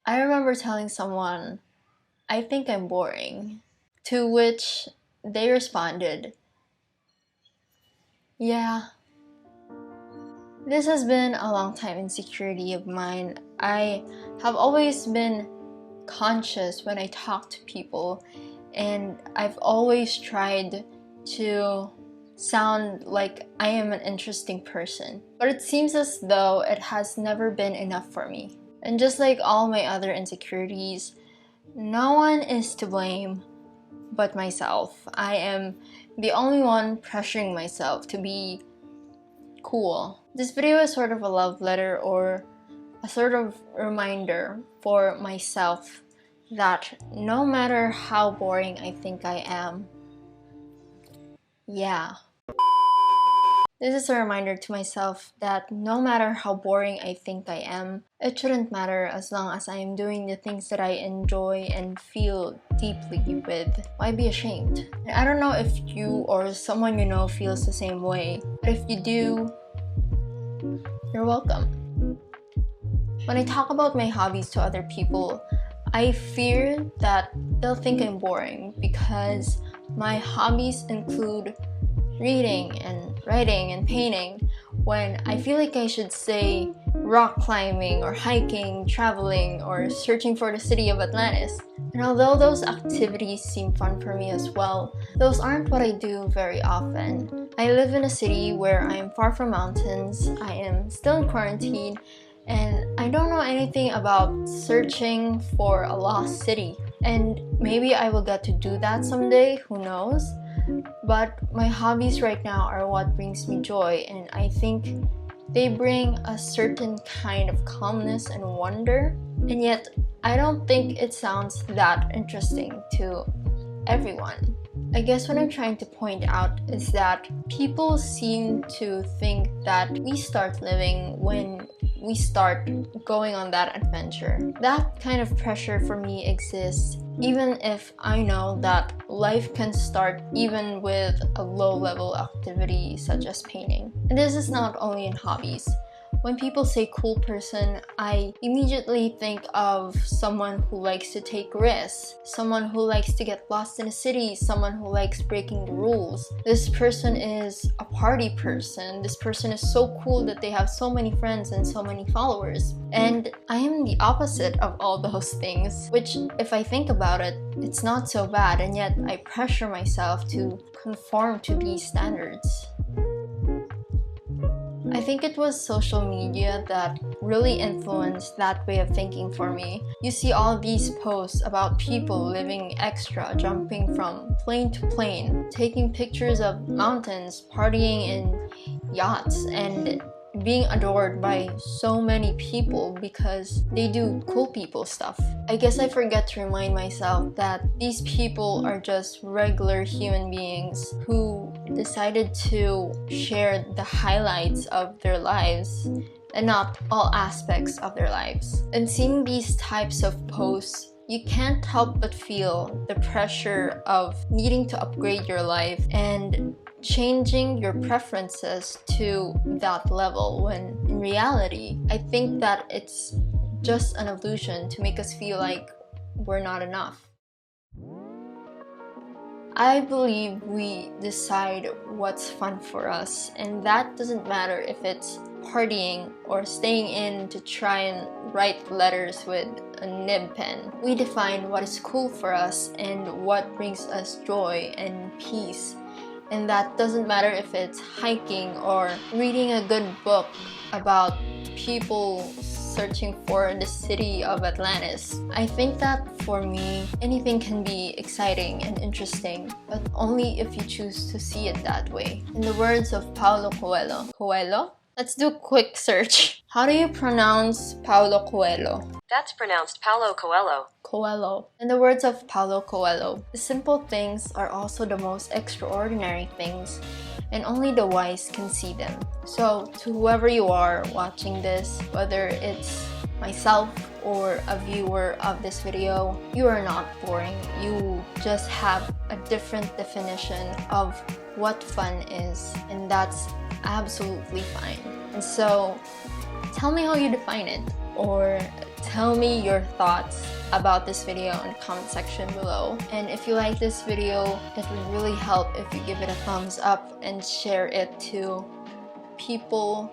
I remember telling someone, I think I'm boring, to which they responded, yeah. This has been a long time insecurity of mine. I have always been conscious when I talk to people, and I've always tried to sound like I am an interesting person. But it seems as though it has never been enough for me. And just like all my other insecurities, no one is to blame but myself. I am the only one pressuring myself to be cool. This video is sort of a love letter or a sort of reminder for myself that no matter how boring I think I am, yeah. This is a reminder to myself that no matter how boring I think I am, it shouldn't matter as long as I am doing the things that I enjoy and feel deeply with. Why be ashamed? And I don't know if you or someone you know feels the same way, but if you do, you're welcome. When I talk about my hobbies to other people, I fear that they'll think I'm boring because my hobbies include reading and writing and painting, when I feel like I should say rock climbing or hiking, traveling, or searching for the city of Atlantis. And although those activities seem fun for me as well, those aren't what I do very often. I live in a city where I am far from mountains, I am still in quarantine, and I don't know anything about searching for a lost city. And maybe I will get to do that someday, who knows? But my hobbies right now are what brings me joy, and I think they bring a certain kind of calmness and wonder. And yet, I don't think it sounds that interesting to everyone. I guess what I'm trying to point out is that people seem to think that we start living when we start going on that adventure. That kind of pressure for me exists, even if I know that life can start even with a low-level activity such as painting. And this is not only in hobbies. When people say cool person, I immediately think of someone who likes to take risks, someone who likes to get lost in a city, someone who likes breaking the rules. This person is a party person. This person is so cool that they have so many friends and so many followers. And I am the opposite of all those things, which if I think about it, it's not so bad, and yet I pressure myself to conform to these standards. I think it was social media that really influenced that way of thinking for me. You see all these posts about people living extra, jumping from plane to plane, taking pictures of mountains, partying in yachts, and being adored by so many people because they do cool people stuff. I guess I forget to remind myself that these people are just regular human beings who decided to share the highlights of their lives and not all aspects of their lives. And seeing these types of posts, you can't help but feel the pressure of needing to upgrade your life and changing your preferences to that level, when in reality, I think that it's just an illusion to make us feel like we're not enough. I believe we decide what's fun for us, and that doesn't matter if it's partying or staying in to try and write letters with a nib pen. We define what is cool for us and what brings us joy and peace. And that doesn't matter if it's hiking or reading a good book about people searching for the city of Atlantis. I think that for me, anything can be exciting and interesting, but only if you choose to see it that way. In the words of Paulo Coelho? Let's do a quick search. How do you pronounce Paulo Coelho? That's pronounced Paulo Coelho. Coelho. In the words of Paulo Coelho, the simple things are also the most extraordinary things, and only the wise can see them. So, to whoever you are watching this, whether it's myself or a viewer of this video, you are not boring. You just have a different definition of what fun is, and that's absolutely fine. And so, tell me how you define it. or tell me your thoughts about this video in the comment section below. And if you like this video, it would really help if you give it a thumbs up and share it to people.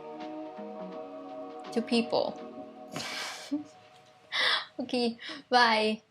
Okay, bye.